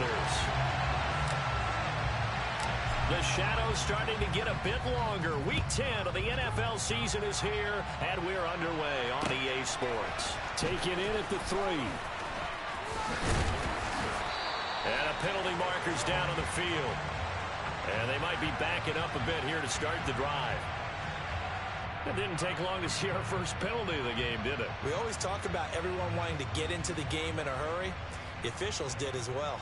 Panthers. The shadow's starting to get a bit longer. Week 10 of the NFL season is here, and we're underway on EA Sports. Taking in at the 3. And a penalty marker's down on the field. And they might be backing up a bit here to start the drive. It didn't take long to see our first penalty of the game, did it? We always talk about everyone wanting to get into the game in a hurry. The officials did as well.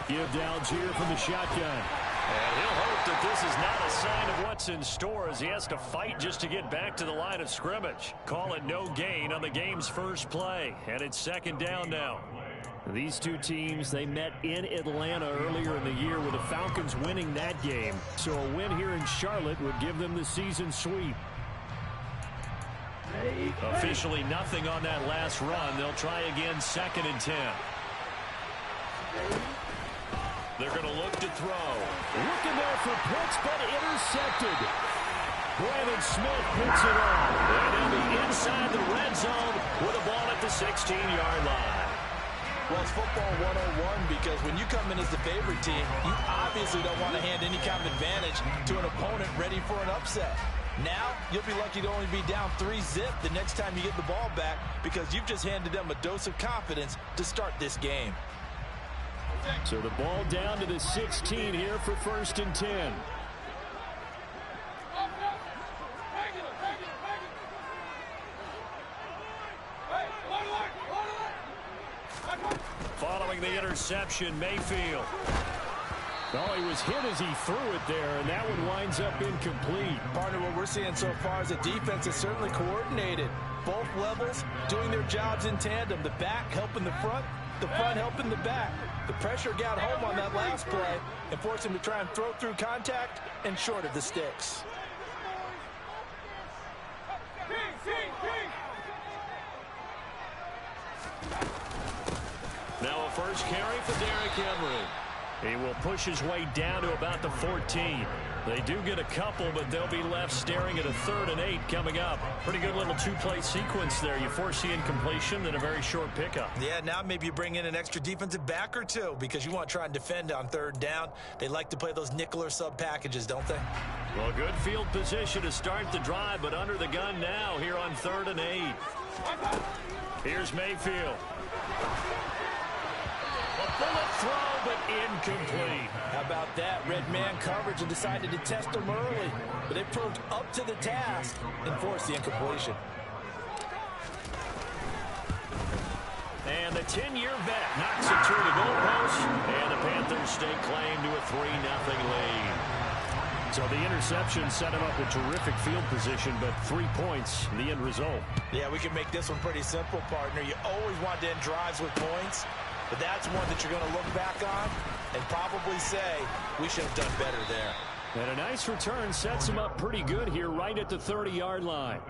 Give to Algier from the shotgun. And he'll hope that this is not a sign of what's in store as he has to fight just to get back to the line of scrimmage. Call it no gain on the game's first play. And it's second down now. These two teams, they met in Atlanta earlier in the year with the Falcons winning that game. So a win here in Charlotte would give them the season sweep. Officially nothing on that last run. They'll try again, 2nd and 10. They're going to look to throw. Looking there for Pitts, but intercepted. Brandon Smith puts it on. And they'll be inside the red zone with a ball at the 16-yard line. Well, it's football 101 because when you come in as the favorite team, you obviously don't want to hand any kind of advantage to an opponent ready for an upset. Now, you'll be lucky to only be down 3-zip the next time you get the ball back because you've just handed them a dose of confidence to start this game. So the ball down to the 16 here for 1st and 10. Following the interception, Mayfield. Oh, he was hit as he threw it there, and that one winds up incomplete. Partner, what we're seeing so far is the defense is certainly coordinated. Both levels doing their jobs in tandem. The back helping the front helping the back. The pressure got home on that last play and forced him to try and throw through contact and short of the sticks. Now a first carry for Derrick Henry. He will push his way down to about the 14. They do get a couple, but they'll be left staring at a 3rd and 8 coming up. Pretty good little 2-play sequence there. You force the incompletion and a very short pickup. Yeah, now maybe you bring in an extra defensive back or two because you want to try and defend on 3rd down. They like to play those nickel or sub packages, don't they? Well, good field position to start the drive, but under the gun now here on 3rd and 8. Here's Mayfield. Bullet throw, but incomplete. How about that? Red man coverage and decided to test them early. But they proved up to the task and forced the incompletion. And the 10-year vet knocks it through the goalpost. And the Panthers stake claim to a 3-0 lead. So the interception set him up with terrific field position, but 3 points in the end result. Yeah, we can make this one pretty simple, partner. You always want to end drives with points. But that's one that you're going to look back on and probably say, we should have done better there. And a nice return sets him up pretty good here right at the 30-yard line.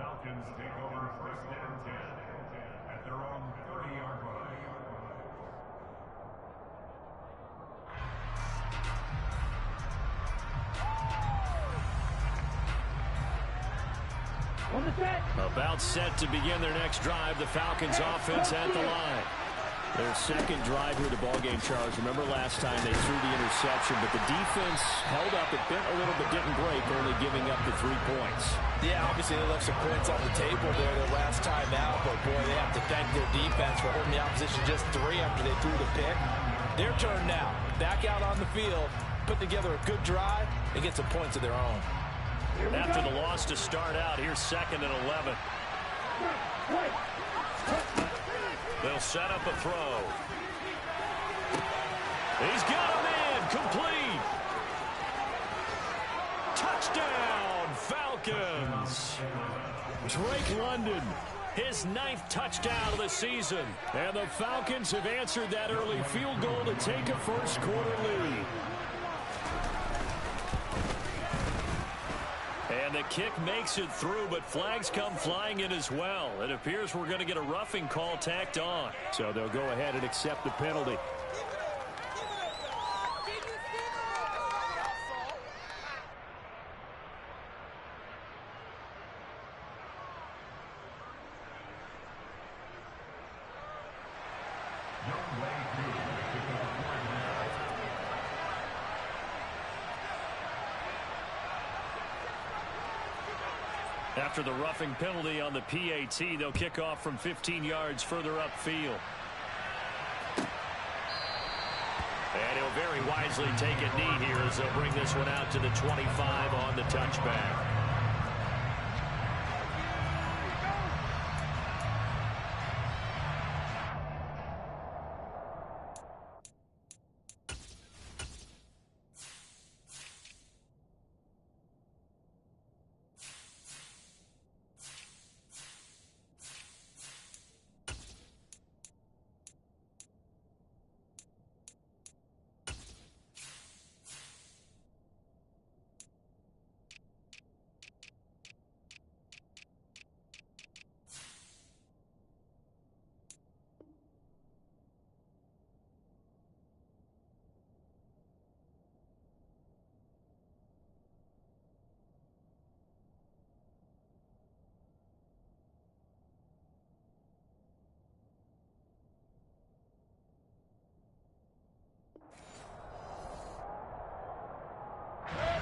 About set to begin their next drive. The Falcons offense at the line. Their second drive here to ballgame, Charles. Remember last time they threw the interception, but the defense held up. It bent a little but didn't break, only giving up the 3 points. Yeah, obviously they left some points on the table there their last time out, but boy, they have to thank their defense for holding the opposition just 3 after they threw the pick. Their turn now. Back out on the field, put together a good drive, and get some points of their own. After the loss to start out, here's 2nd and 11. They'll set up a throw. He's got a man complete. Touchdown, Falcons. Drake London, his 9th touchdown of the season. And the Falcons have answered that early field goal to take a first-quarter lead. And the kick makes it through, but flags come flying in as well. It appears we're going to get a roughing call tacked on. So they'll go ahead and accept the penalty. After the roughing penalty on the PAT, they'll kick off from 15 yards further upfield. And he'll very wisely take a knee here as they'll bring this one out to the 25 on the touchback.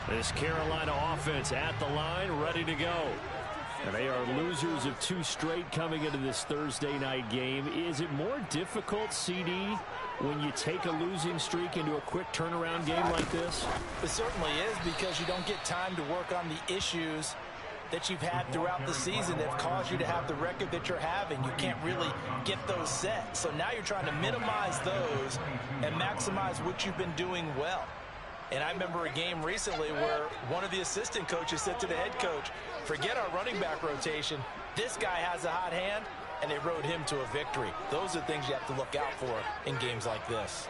This Carolina offense at the line, ready to go. And they are losers of 2 straight coming into this Thursday night game. Is it more difficult, CD, when you take a losing streak into a quick turnaround game like this? It certainly is, because you don't get time to work on the issues that you've had throughout the season that have caused you to have the record that you're having. You can't really get those set. So now you're trying to minimize those and maximize what you've been doing well. And I remember a game recently where one of the assistant coaches said to the head coach, forget our running back rotation. This guy has a hot hand, and they rode him to a victory. Those are things you have to look out for in games like this.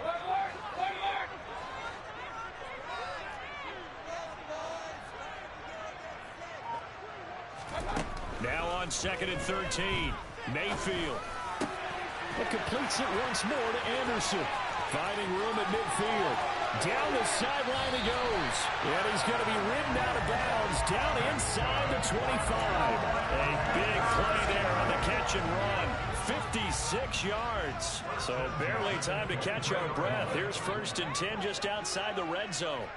Now on 2nd and 13, Mayfield. It completes it once more to Anderson. Finding room at midfield. Down the sideline he goes. And he's going to be ridden out of bounds down inside the 25. A big play there on the catch and run. 56 yards. So barely time to catch our breath. Here's 1st and 10 just outside the red zone.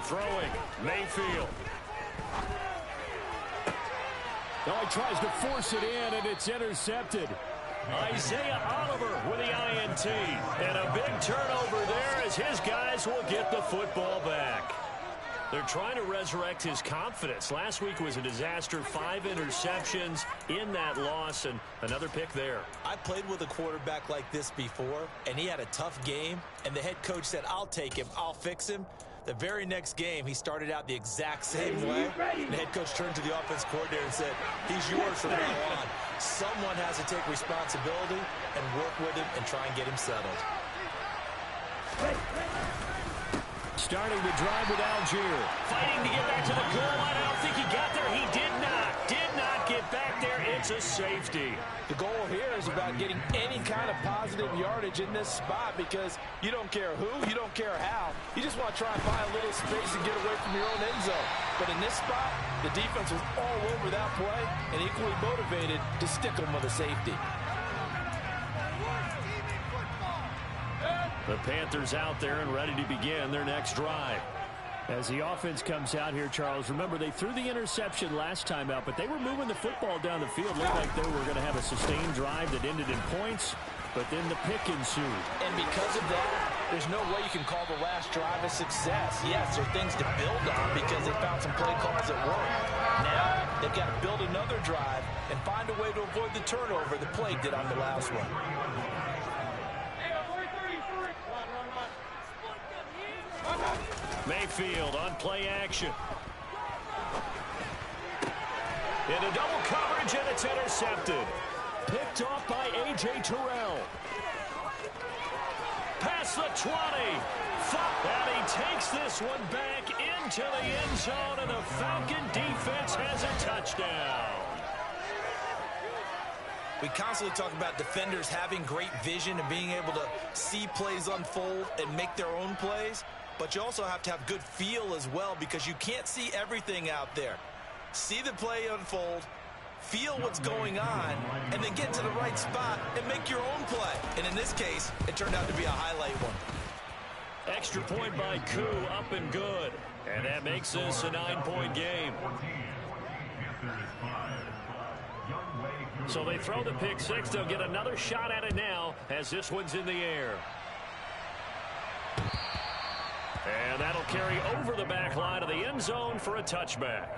Throwing, Mayfield. Oh, he tries to force it in, and it's intercepted. Isaiah Oliver with the INT. And a big turnover there as his guys will get the football back. They're trying to resurrect his confidence. Last week was a disaster. 5 interceptions in that loss, and another pick there. I played with a quarterback like this before, and he had a tough game, and the head coach said, I'll take him, I'll fix him. The very next game, he started out the exact same way. The head coach turned to the offense coordinator and said, he's yours from now on. Someone has to take responsibility and work with him and try and get him settled. Starting the drive with Algier. Fighting to get back to the goal line. I don't think he got there. He did not. Did not get back there. It's a safety. The goal here is about getting any kind of positive yardage in this spot, because you don't care who, you don't care how. You just want to try and find a little space and get away from your own end zone. But in this spot, the defense was all over that play and equally motivated to stick them with a safety. The Panthers out there and ready to begin their next drive. As the offense comes out here, Charles, remember they threw the interception last time out, but they were moving the football down the field. Looked like they were going to have a sustained drive that ended in points, but then the pick ensued. And because of that, there's no way you can call the last drive a success. Yes, there are things to build on because they found some play calls that work. Now, they've got to build another drive and find a way to avoid the turnover the play did on the last one. Mayfield on play action. Into double coverage, and it's intercepted. Picked off by A.J. Terrell. Past the 20. And he takes this one back into the end zone, and the Falcon defense has a touchdown. We constantly talk about defenders having great vision and being able to see plays unfold and make their own plays. But you also have to have good feel as well, because you can't see everything out there. See the play unfold, feel what's going on, and then get to the right spot and make your own play. And in this case, it turned out to be a highlight one. Extra point by Koo, up and good. And that makes this a 9-point game. So they throw the pick six. They'll get another shot at it now as this one's in the air. And that'll carry over the back line of the end zone for a touchback.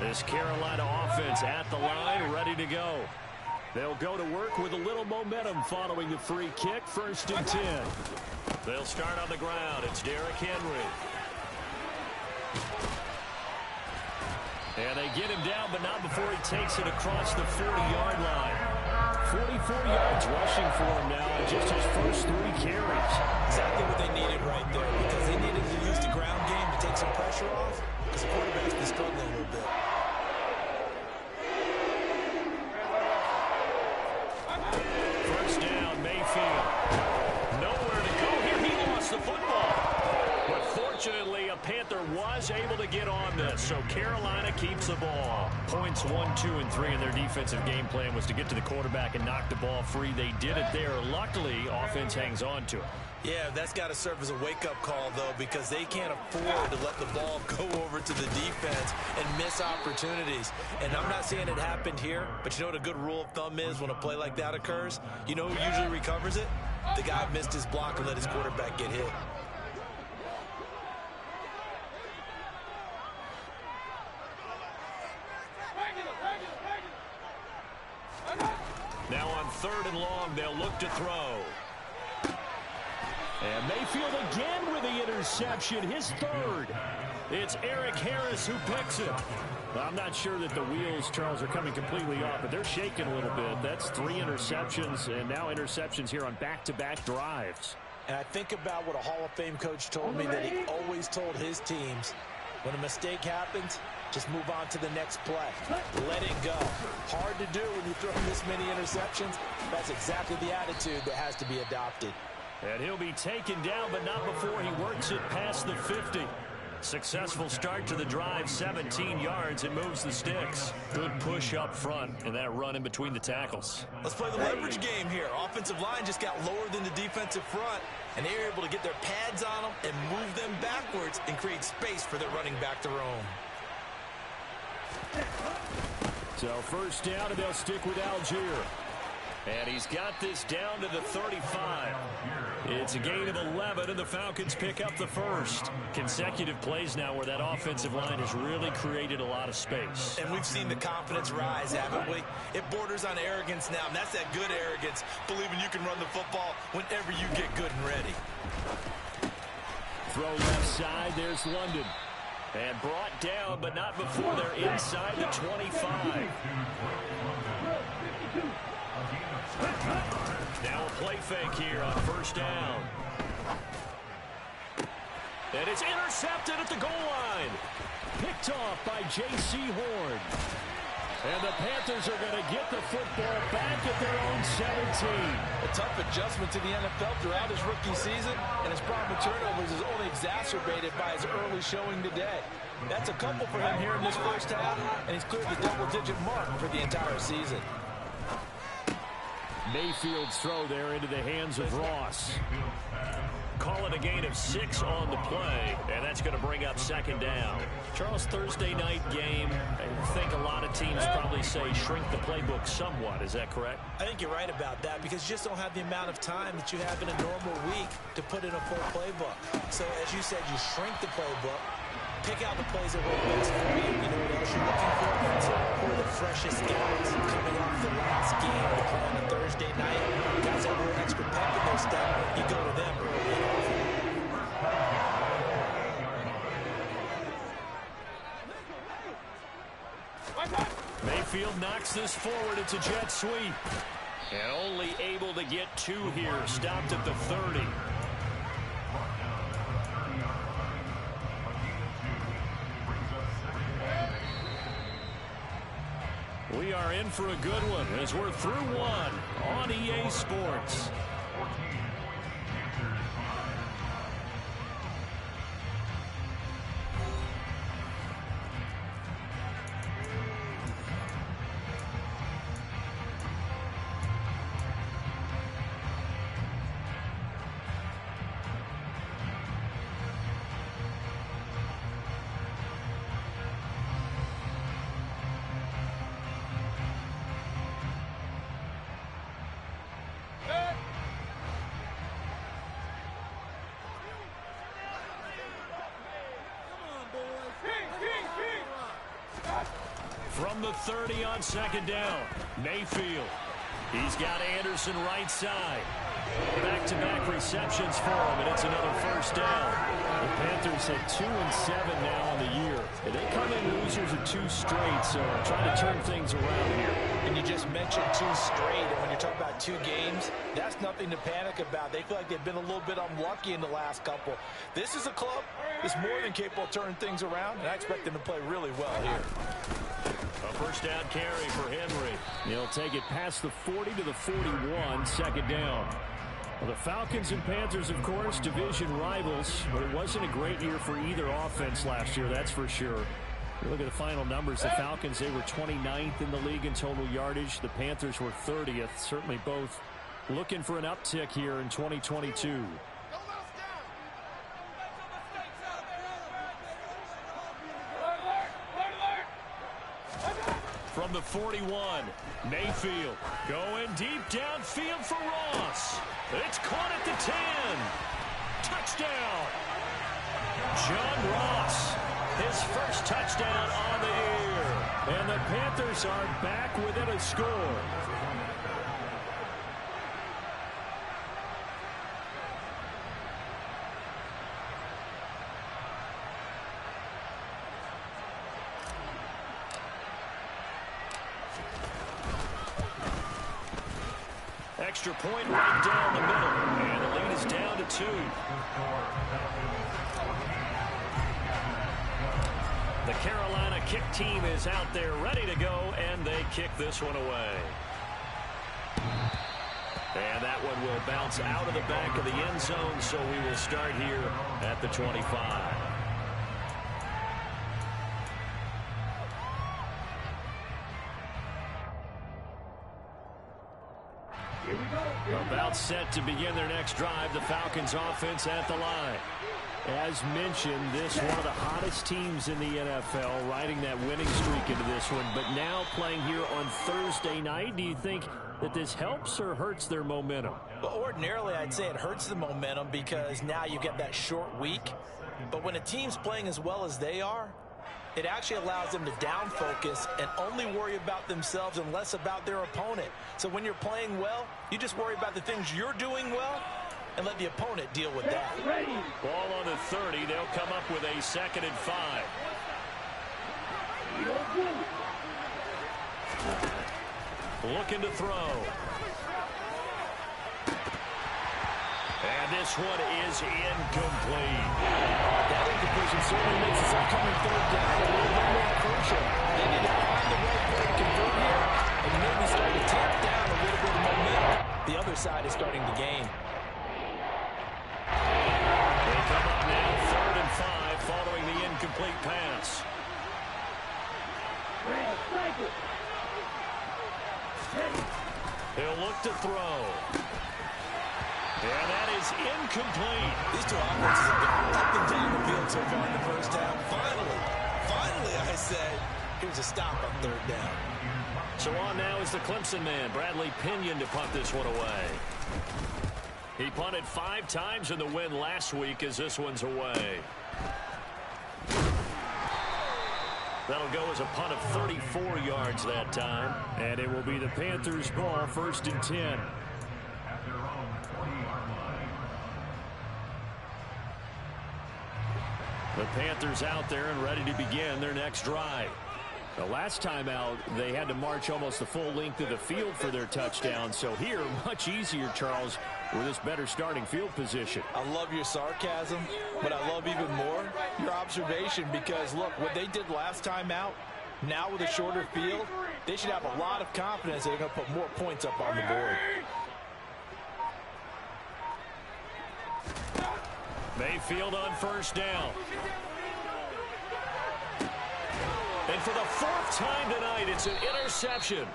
This Carolina offense at the line, ready to go. They'll go to work with a little momentum following the free kick. 1st and 10. They'll start on the ground. It's Derrick Henry. And they get him down, but not before he takes it across the 40-yard line. 44 yards rushing for him now in just his first 3 carries. Exactly what they needed right there, because they needed to use the ground game to take some pressure off, because the quarterback's been struggling a little bit. First down, Mayfield. Nowhere to go here. He lost the football. But fortunately, a Panther was able to get on this, so Carolina keeps the ball. Points 1, 2, and 3 in their defensive game plan was to get to the quarterback and knock the ball free. They did it there. Luckily, offense hangs on to it. Yeah, that's got to serve as a wake-up call, though, because they can't afford to let the ball go over to the defense and miss opportunities. And I'm not saying it happened here, but you know what a good rule of thumb is when a play like that occurs? You know who usually recovers it? The guy missed his block and let his quarterback get hit. Now on 3rd and long, they'll look to throw. And Mayfield again with the interception, his 3rd. It's Eric Harris who picks it. I'm not sure that the wheels, Charles, are coming completely off, but they're shaking a little bit. That's 3 interceptions, and now interceptions here on back-to-back drives. And I think about what a Hall of Fame coach told me, that he always told his teams, when a mistake happens, just move on to the next play. Let it go. Hard to do when you throw this many interceptions. That's exactly the attitude that has to be adopted. And he'll be taken down, but not before he works it past the 50. Successful start to the drive, 17 yards, and moves the sticks. Good push up front, and that run in between the tackles. Let's play the leverage game here. Offensive line just got lower than the defensive front, and they were able to get their pads on them and move them backwards and create space for their running back to roam. So 1st down, and they'll stick with Algier. And he's got this down to the 35. It's a gain of 11, and the Falcons pick up the 1st. Consecutive plays now where that offensive line has really created a lot of space. And we've seen the confidence rise, haven't we? It borders on arrogance now, and that's that good arrogance, believing you can run the football whenever you get good and ready. Throw left side, there's London. And brought down, but not before they're inside the 25. Now a play fake here on 1st down. And it's intercepted at the goal line. Picked off by J.C. Horn. And the Panthers are going to get the football back at their own 17. A tough adjustment to the NFL throughout his rookie season, and his problem with turnovers is only exacerbated by his early showing today. That's a couple for him here in this 1st half, and he's cleared the double-digit mark for the entire season. Mayfield's throw there into the hands of Ross. Call it a gain of 6 on the play, and that's going to bring up 2nd down. Charles, Thursday night game, I think a lot of teams probably say shrink the playbook somewhat. Is that correct? I think you're right about that, because you just don't have the amount of time that you have in a normal week to put in a full playbook. So as you said, you shrink the playbook, pick out the plays that work best for you. You know what else you're looking for? Who are the freshest guys coming off the last game to play on a Thursday night? Guys that have a little extra pep in their step, you go to them early and often. Mayfield knocks this forward. It's a jet sweep. And only able to get 2 here. Stopped at the 30. are in for a good one as we're through one on EA Sports. From the 30 on second down, Mayfield. He's got Anderson right side. Back-to-back receptions for him, and it's another first down. The Panthers at 2-7 now on the year. And they come in losers of 2 straight, so trying to turn things around here. And you just mentioned 2 straight, and when you're talking about 2 games, that's nothing to panic about. They feel like they've been a little bit unlucky in the last couple. This is a club that's more than capable of turning things around, and I expect them to play really well here. A first down carry for Henry. He'll take it past the 40 to the 41, second down. Well, the Falcons and Panthers, of course, division rivals, but it wasn't a great year for either offense last year, that's for sure. You look at the final numbers, the Falcons, they were 29th in the league in total yardage. The Panthers were 30th. Certainly both looking for an uptick here in 2022. From the 41, Mayfield going deep downfield for Ross. It's caught at the 10. Touchdown. John Ross, his first touchdown on the year. And the Panthers are back within a score. Extra point right down the middle, and the lead is down to 2. The Carolina kick team is out there ready to go, and they kick this one away. And that one will bounce out of the back of the end zone, so we will start here at the 25. About set to begin their next drive, the Falcons offense at the line. As mentioned, this one of the hottest teams in the NFL, riding that winning streak into this one, but now playing here on Thursday night. Do you think that this helps or hurts their momentum? Well, ordinarily, I'd say it hurts the momentum because now you get that short week. But when a team's playing as well as they are, it actually allows them to down focus and only worry about themselves and less about their opponent. So when you're playing well, you just worry about the things you're doing well and let the opponent deal with that. Ball on the 30. They'll come up with a 2nd and 5. Looking to throw. And this one is incomplete. That incompletion certainly makes this upcoming 3rd down a little bit more crucial. They need to find the right play to convert here and maybe start to tamp down a little bit of momentum. The other side is starting to gain. They come up now 3rd and 5 following the incomplete pass. He'll look to throw. And that is incomplete. These two offenses have gone up and down the field so far in the first half. Finally, I said, here's a stop on 3rd down. So on now is the Clemson man, Bradley Pinion, to punt this one away. He punted 5 times in the win last week as this one's away. That'll go as a punt of 34 yards that time. And it will be the Panthers' ball, 1st and 10. The Panthers out there and ready to begin their next drive. The last time out, they had to march almost the full length of the field for their touchdown. So here, much easier, Charles, with this better starting field position. I love your sarcasm, but I love even more your observation because, look, what they did last time out, now with a shorter field, they should have a lot of confidence that they're going to put more points up on the board. Mayfield on first down. And for the fourth time tonight, it's an interception.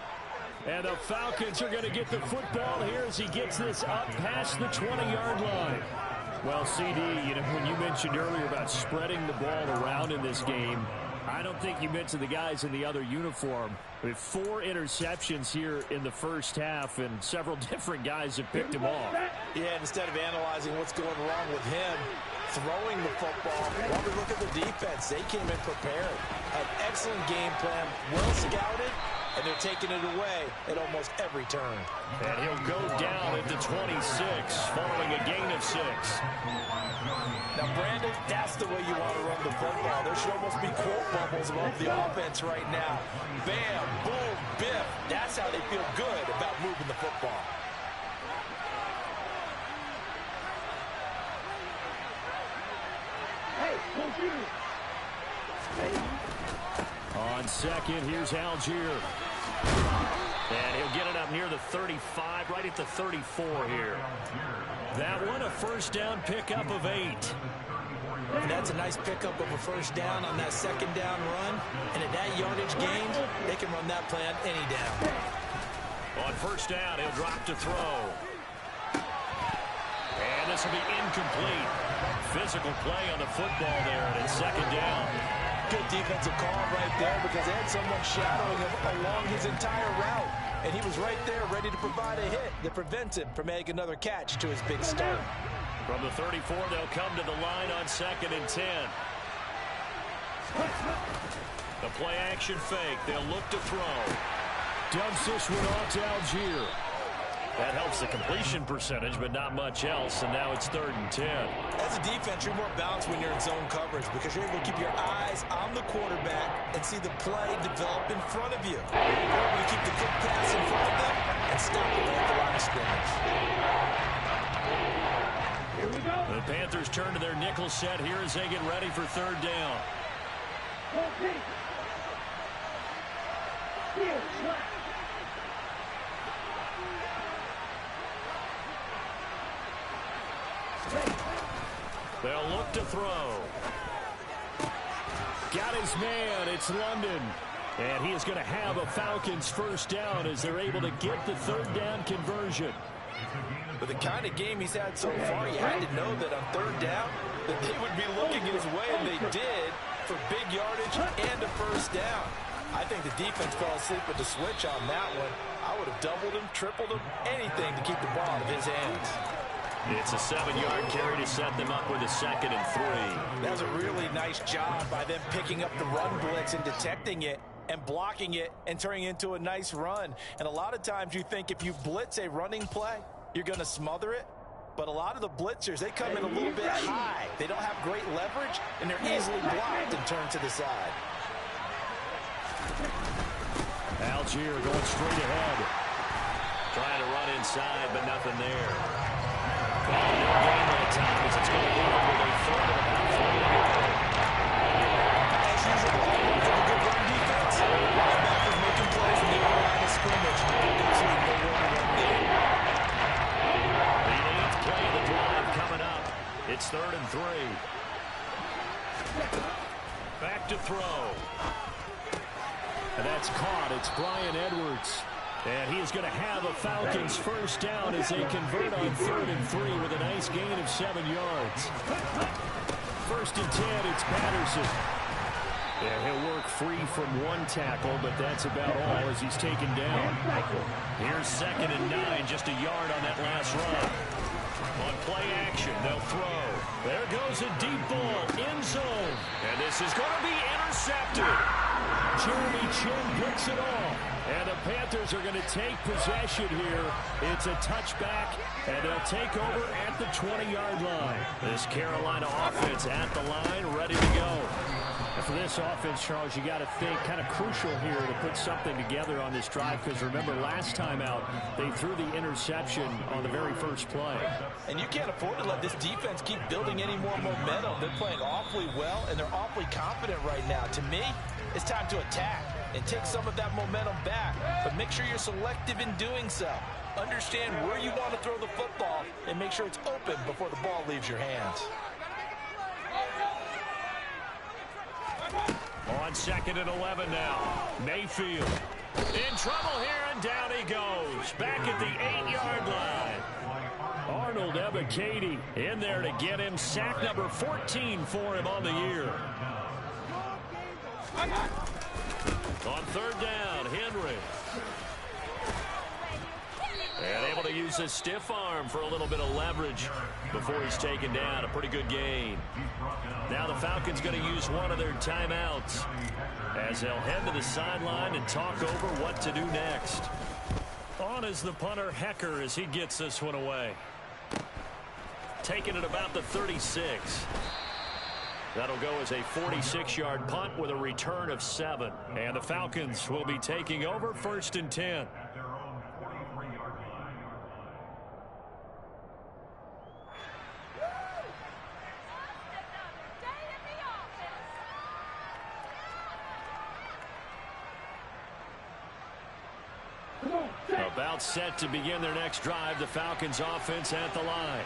And the Falcons are going to get the football here as he gets this up past the 20-yard line. Well, CD, you know, when you mentioned earlier about spreading the ball around in this game, I don't think you mentioned the guys in the other uniform. We have 4 interceptions here in the first half, and several different guys have picked him off. Yeah, instead of analyzing what's going wrong with him, throwing the football, while we look at the defense, they came in prepared. Had excellent game plan, well scouted, and they're taking it away at almost every turn. And he'll go down at the 26, following a gain of 6. Now, Brandon, that's the way you want to run the football. There should almost be quote bubbles above the offense right now. Bam, boom, biff. That's how they feel good about moving the football. On second, here's Algier. And he'll get it up near the 35, right at the 34 here. That one, a first down pickup of 8. And that's a nice pickup of a first down on that second down run. And at that yardage gain, they can run that play on any down. On first down, he'll drop to throw. And this will be incomplete. Physical play on the football there, and it's second down. Good defensive call right there because they had someone shadowing him along his entire route. And he was right there ready to provide a hit that prevents him from making another catch to his big start. From the 34, they'll come to the line on second and 10. The play action fake. They'll look to throw. Dumps this one off to Algier. That helps the completion percentage, but not much else, and now it's third and 10. As a defense, you're more balanced when you're in zone coverage because you're able to keep your eyes on the quarterback and see the play develop in front of you. You're able to keep the quick pass in front of them and stop it at the line of scrimmage. Here we go. The Panthers turn to their nickel set here as they get ready for third down. They'll look to throw. Got his man. It's London. And he is going to have a Falcons first down as they're able to get the third down conversion. With the kind of game he's had so far, you had to know that on third down that they would be looking his way, and they did, for big yardage and a first down. I think the defense fell asleep with the switch on that one. I would have doubled him, tripled him, anything to keep the ball out of his hands. It's a 7-yard carry to set them up with a second and 3. That was a really nice job by them picking up the run blitz and detecting it and blocking it and turning it into a nice run. And a lot of times you think if you blitz a running play, you're going to smother it. But a lot of the blitzers, they come in a little bit high. They don't have great leverage, and they're easily blocked and turned to the side. Algier going straight ahead. Trying to run inside, but nothing there. No gain by the time as it's going to be with a third and about 4 to go. As usual, for the good run defense, linebackers making plays in the line of scrimmage. Absolutely no one run there. The 8th play of the drive coming up. It's third and 3. Back to throw. And that's caught. It's Brian Edwards. And he is going to have a Falcons first down as they convert on third and 3 with a nice gain of 7 yards. First and 10, it's Patterson. Yeah, he'll work free from one tackle, but that's about all as he's taken down. Here's second and 9, just a yard on that last run. On play action, they'll throw. There goes a deep ball, end zone. And this is going to be intercepted. Jeremy Chin picks it off. And the Panthers are going to take possession here. It's a touchback, and they'll take over at the 20-yard line. This Carolina offense at the line, ready to go. And for this offense, Charles, you got to think kind of crucial here to put something together on this drive because remember last time out, they threw the interception on the very first play. And you can't afford to let this defense keep building any more momentum. They're playing awfully well, and they're awfully confident right now. To me, it's time to attack. and take some of that momentum back. But make sure you're selective in doing so. Understand where you want to throw the football and make sure it's open before the ball leaves your hands. On 2nd and 11 now. Mayfield in trouble here, and down he goes. Back at the 8-yard line. Arnold Ebiketie in there to get him. Sack number 14 for him on the year. On 3rd down, Henry. And able to use his stiff arm for a little bit of leverage before he's taken down. A pretty good gain. Now the Falcons going to use one of their timeouts as they'll head to the sideline and talk over what to do next. On is the punter, Hecker, as he gets this one away. Taking it about the 36. That'll go as a 46-yard punt with a return of 7. And the Falcons will be taking over 1st and 10. About set to begin their next drive, the Falcons offense at the line.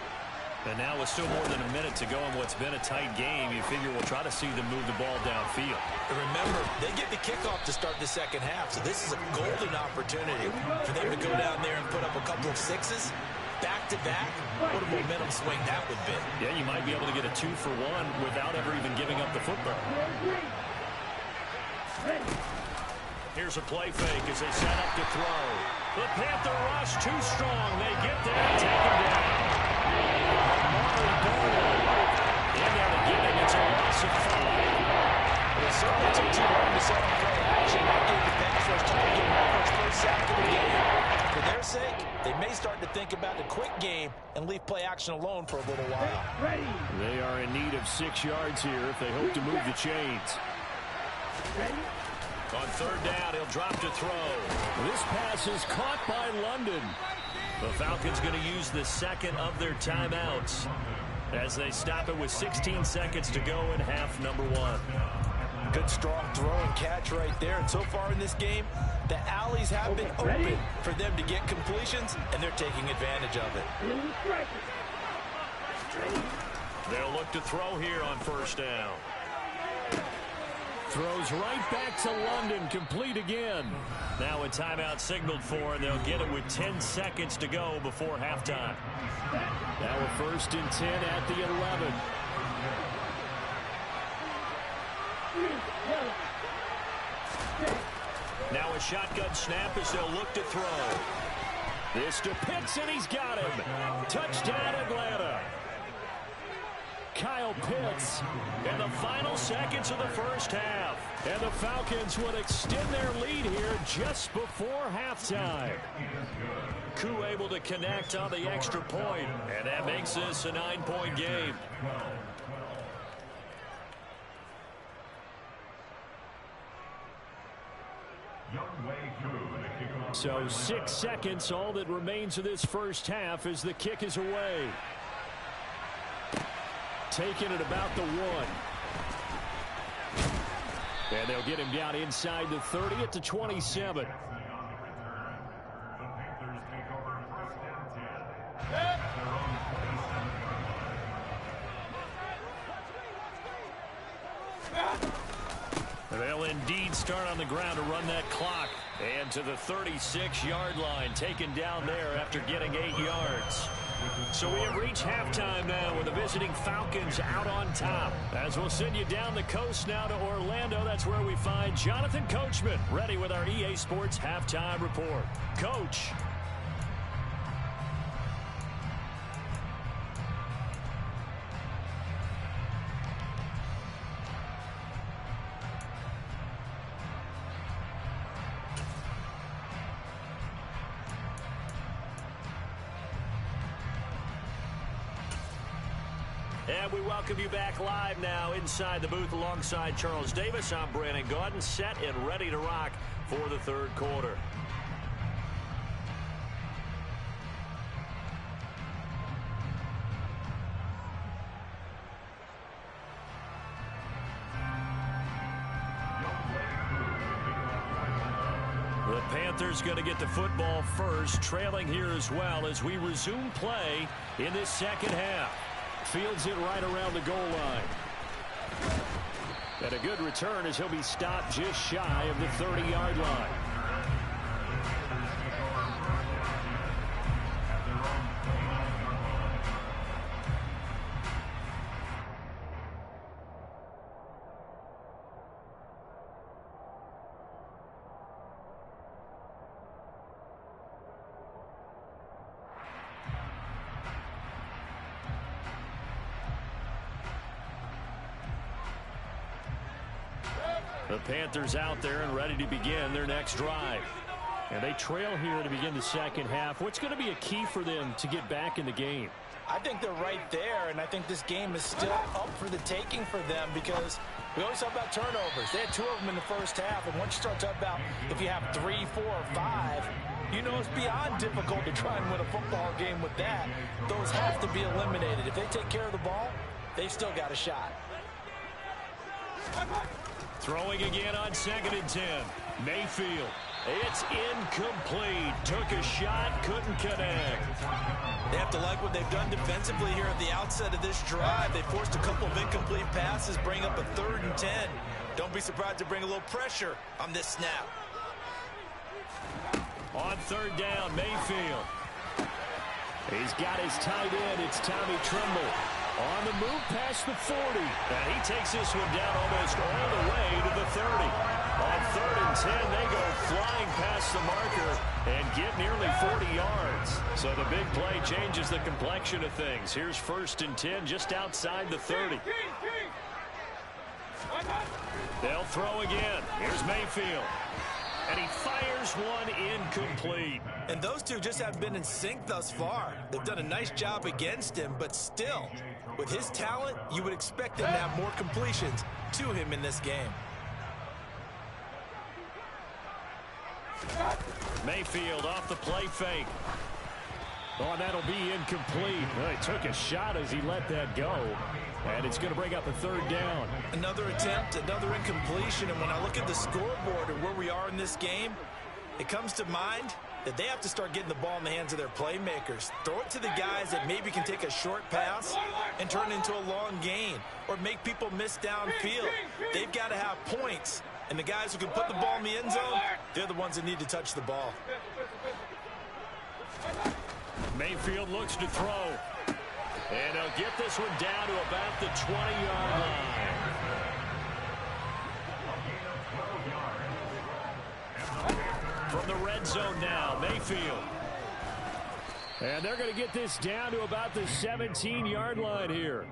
And now with still more than a minute to go in what's been a tight game, you figure we'll try to see them move the ball downfield. And remember, they get the kickoff to start the second half, so this is a golden opportunity for them to go down there and put up a couple of sixes back-to-back. What a momentum swing that would be. Yeah, you might be able to get a 2-for-1 without ever even giving up the football. Here's a play fake as they set up to throw. The Panther rush too strong. They get there and take him down. In there to get him. It's a loss of 5. It certainly took too long to set up play action. That gave the pass rush time to get Marco's first sack of the game. For their sake, they may start to think about a quick game and leave play action alone for a little while. They are in need of 6 yards here if they hope to move the chains. On 3rd down, he'll drop to throw. This pass is caught by London. The Falcons going to use the second of their timeouts as they stop it with 16 seconds to go in half number 1. Good strong throw and catch right there. And so far in this game, the alleys have been open for them to get completions, and they're taking advantage of it. They'll look to throw here on 1st down. Throws right back to London, complete again. Now a timeout signaled for, and they'll get it with 10 seconds to go before halftime. Now a 1st and 10 at the 11. Now a shotgun snap as they'll look to throw. This to Pitts, and he's got him. Touchdown, Atlanta. Kyle Pitts in the final seconds of the first half. And the Falcons would extend their lead here just before halftime. Koo able to connect on the extra point, and that makes this a 9-point game. So 6 seconds, all that remains of this first half as the kick is away. Taking it about the 1. And they'll get him down inside the 30 at the 27. They'll indeed start on the ground to run that clock. And to the 36-yard line, taken down there after getting 8 yards. So we have reached halftime now with the visiting Falcons out on top. As we'll send you down the coast now to Orlando, that's where we find Jonathan Coachman ready with our EA Sports halftime report. Coach. And we welcome you back live now inside the booth alongside Charles Davis. I'm Brandon Gaudin, set and ready to rock for the 3rd quarter. Panthers going to get the football first, trailing here as well as we resume play in this second half. Fields it right around the goal line. And a good return as he'll be stopped just shy of the 30-yard line. The Panthers out there and ready to begin their next drive. And they trail here to begin the second half. What's going to be a key for them to get back in the game? I think they're right there, and I think this game is still up for the taking for them because we always talk about turnovers. They had 2 of them in the first half, and once you start talking about if you have 3, 4, or 5, you know it's beyond difficult to try and win a football game with that. Those have to be eliminated. If they take care of the ball, they've still got a shot. Throwing again on 2nd and 10. Mayfield. It's incomplete. Took a shot, couldn't connect. They have to like what they've done defensively here at the outset of this drive. They forced a couple of incomplete passes, bring up a 3rd and 10. Don't be surprised to bring a little pressure on this snap. On 3rd down, Mayfield. He's got his tight end. It's Tommy Tremble. On the move past the 40. And he takes this one down almost all the way to the 30. On 3rd and 10, they go flying past the marker and get nearly 40 yards. So the big play changes the complexion of things. Here's 1st and 10 just outside the 30. They'll throw again. Here's Mayfield. And he fires one incomplete. And those two just haven't been in sync thus far. They've done a nice job against him, but still, with his talent, you would expect him to have more completions to him in this game. Mayfield off the play fake. Oh, and that'll be incomplete. Well, he took a shot as he let that go. And it's going to bring up a 3rd down. Another attempt, another incompletion. And when I look at the scoreboard and where we are in this game, it comes to mind that they have to start getting the ball in the hands of their playmakers. Throw it to the guys that maybe can take a short pass and turn it into a long gain or make people miss downfield. They've got to have points. And the guys who can put the ball in the end zone, they're the ones that need to touch the ball. Mayfield looks to throw. And he'll get this one down to about the 20-yard line. From the red zone now, Mayfield. And they're going to get this down to about the 17-yard line here.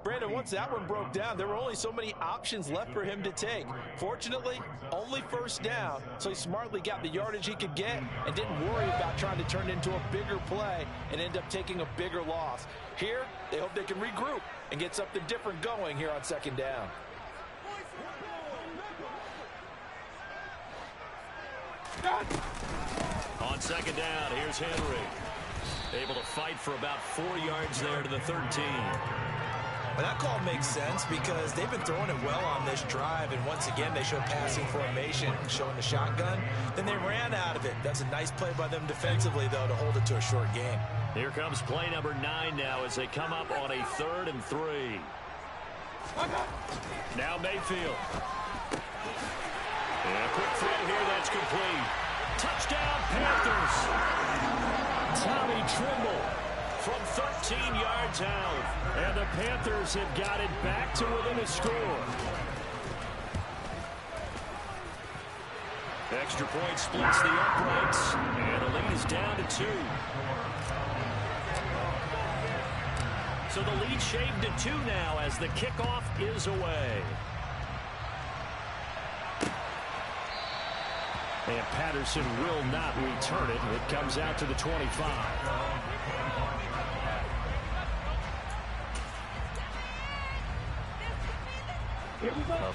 Brandon, once that one broke down, there were only so many options left for him to take. Fortunately, only 1st down, so he smartly got the yardage he could get and didn't worry about trying to turn it into a bigger play and end up taking a bigger loss. Here, they hope they can regroup and get something different going here on 2nd down. On 2nd down, here's Henry. Able to fight for about 4 yards there to the 13. Well, that call makes sense because they've been throwing it well on this drive, and once again they showed passing formation, showing the shotgun. Then they ran out of it. That's a nice play by them defensively, though, to hold it to a short game. Here comes play number 9 now as they come up on a 3rd and 3. Now Mayfield. And a quick throw here, that's complete. Touchdown, Panthers. Tommy Tremble from 13 yards out. And the Panthers have got it back to within a score. Extra point splits the uprights. And the lead is down to 2. So the lead shaved to 2 now as the kickoff is away. And Patterson will not return it. It comes out to the 25.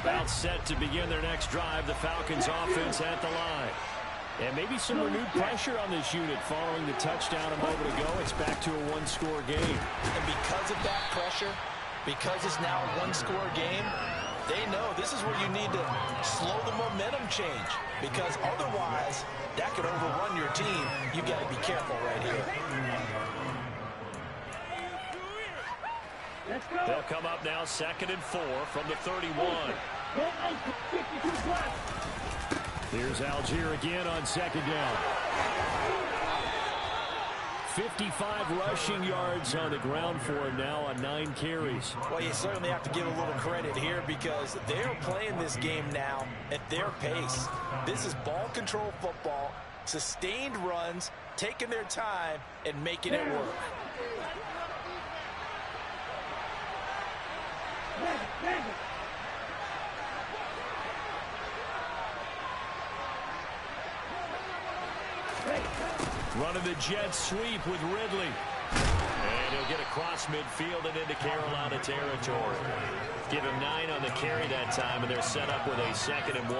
About set to begin their next drive. The Falcons offense at the line. And maybe some renewed pressure on this unit following the touchdown a moment ago. It's back to a 1-score game. And because of that pressure, because it's now a 1-score game, They know this is where you need to slow the momentum change, because otherwise that could overrun your team. You got to be careful right here. They'll come up now 2nd and 4 from the 31. Here's Algier again on 2nd down. 55 rushing yards on the ground for him now on 9 carries. Well, you certainly have to give a little credit here because they're playing this game now at their pace. This is ball control football, sustained runs, taking their time and making it work. Running the jet sweep with Ridley. And he'll get across midfield and into Carolina territory. Give him 9 on the carry that time, and they're set up with a 2nd and 1.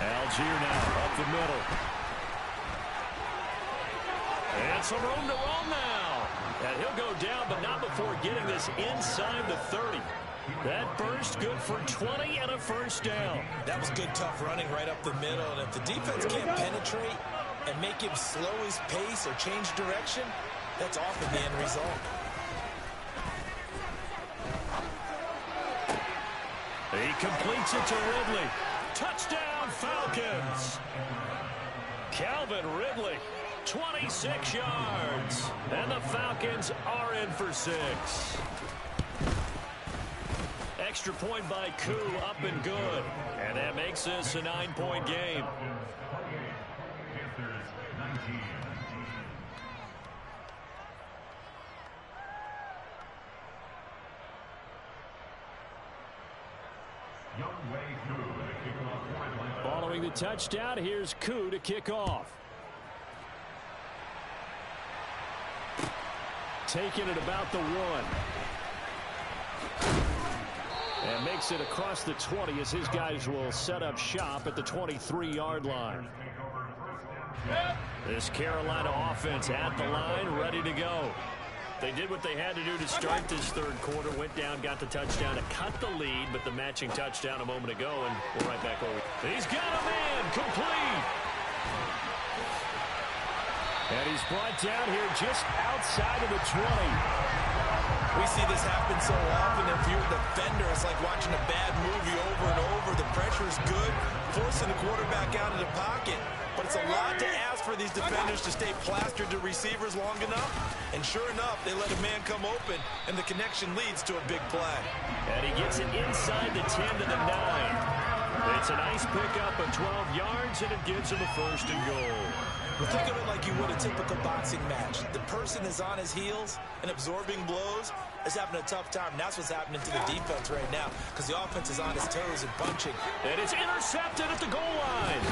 Algier now up the middle. And some room to run now. And he'll go down, but not before getting this inside the 30. That burst good for 20 and a first down. That was good, tough running right up the middle. And if the defense can't penetrate and make him slow his pace or change direction, that's often the end result. He completes it to Ridley. Touchdown, Falcons. Calvin Ridley, 26 yards. And the Falcons are in for 6. Extra point by Koo, up and good. And that makes this a 9-point game. Following the touchdown, here's Koo to kick off. Taking it about the 1. And makes it across the 20 as his guys will set up shop at the 23-yard line. This Carolina offense at the line, ready to go. They did what they had to do to start this third quarter. Went down, got the touchdown to cut the lead, but the matching touchdown a moment ago, and we're right back over. He's got a man, complete. And he's brought down here just outside of the 20. We see this happen so often. If you're a defender, it's like watching a bad movie over and over. The pressure's good, forcing the quarterback out of the pocket. But it's a lot to ask for these defenders to stay plastered to receivers long enough. And sure enough, they let a man come open, and the connection leads to a big play. And he gets it inside the 10 to the 9. It's a nice pickup of 12 yards, and it gives him a 1st and goal. Well, think of it like you would a typical boxing match. The person is on his heels and absorbing blows, is having a tough time. And that's what's happening to the defense right now, because the offense is on his toes and punching. And it's intercepted at the goal line.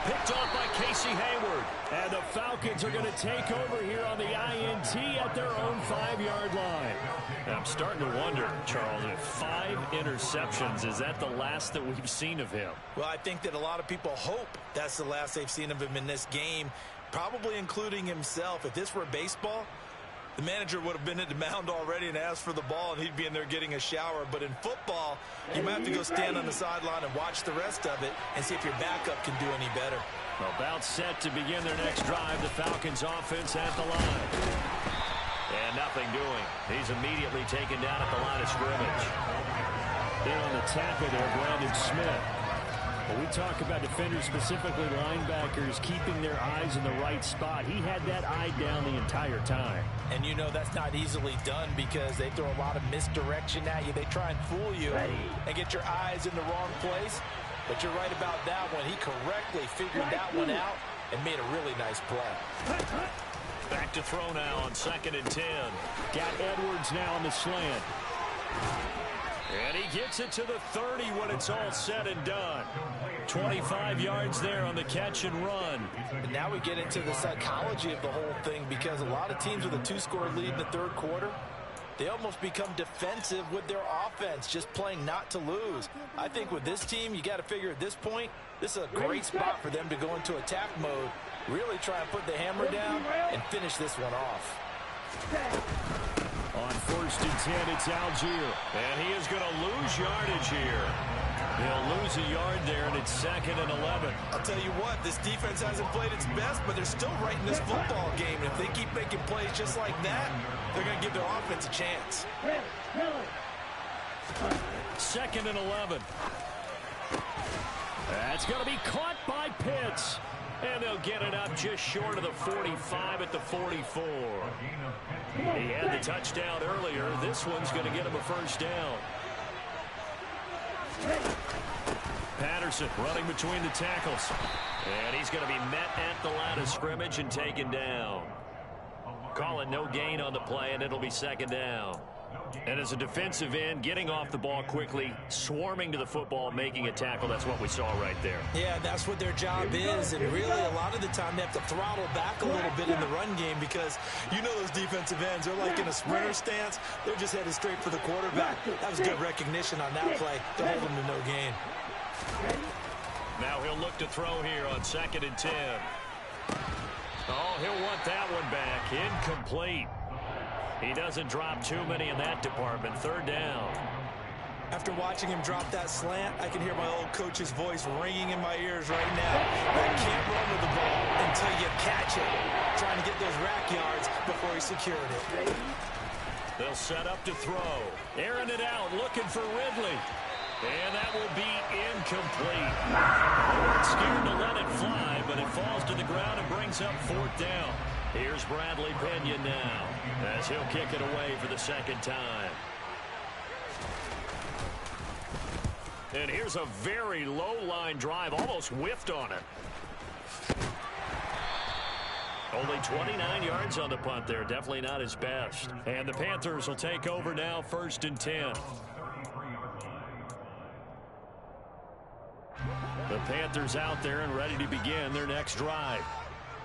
Picked off by Casey Hayward. And the Falcons are going to take over here on the INT at their own 5-yard line. I'm starting to wonder, Charles, if 5 interceptions, is that the last that we've seen of him? Well, I think that a lot of people hope that's the last they've seen of him in this game, probably including himself. If this were baseball, the manager would have been at the mound already and asked for the ball, and he'd be in there getting a shower. But in football, you might have to go stand on the sideline and watch the rest of it and see if your backup can do any better. About set to begin their next drive. The Falcons offense at the line. And nothing doing. He's immediately taken down at the line of scrimmage. In on the tackle there, Brandon Smith. When we talk about defenders, specifically linebackers, keeping their eyes in the right spot, he had that eye down the entire time. And you know that's not easily done because they throw a lot of misdirection at you. They try and fool you and get your eyes in the wrong place. But you're right about that one. He correctly figured that one out and made a really nice play. Back to throw now on 2nd and 10. Got Edwards now on the slant. And he gets it to the 30 when it's all said and done. 25 yards there on the catch and run. And now we get into the psychology of the whole thing, because a lot of teams with a 2-score lead in the third quarter, They almost become defensive with their offense, just playing not to lose. I think with this team, you got to figure at this point, this is a great spot for them to go into attack mode, really try and put the hammer down and finish this one off. On 1st and 10, it's Algier. And he is going to lose yardage here. He'll lose a yard there, and it's 2nd and 11. I'll tell you what, this defense hasn't played its best, but they're still right in this football game. And if they keep making plays just like that, they're going to give their offense a chance. 2nd and 11. That's going to be caught by Pitts. And they'll get it up just short of the 45 at the 44. He had the touchdown earlier. This one's going to get him a 1st down. Patterson running between the tackles. And he's going to be met at the line of scrimmage and taken down. Calling no gain on the play, and it'll be 2nd down. And as a defensive end, getting off the ball quickly, swarming to the football, making a tackle, that's what we saw right there. Yeah, that's what their job is, and really a lot of the time they have to throttle back a little bit in the run game because you know those defensive ends, they're like in a sprinter stance. They're just headed straight for the quarterback. That was good recognition on that play to hold them to no gain. Now he'll look to throw here on 2nd and 10. Oh, he'll want that one back. Incomplete. He doesn't drop too many in that department. 3rd down. After watching him drop that slant, I can hear my old coach's voice ringing in my ears right now. I can't run with the ball until you catch it. Trying to get those rack yards before he secured it. They'll set up to throw. Airing it out, looking for Ridley. And that will be incomplete. Scared to let it fly, but it falls to the ground and brings up 4th down. Here's Bradley Pinion now, as he'll kick it away for the 2nd time. And here's a very low-line drive, almost whiffed on it. Only 29 yards on the punt there, definitely not his best. And the Panthers will take over now, 1st and 10. The Panthers out there and ready to begin their next drive.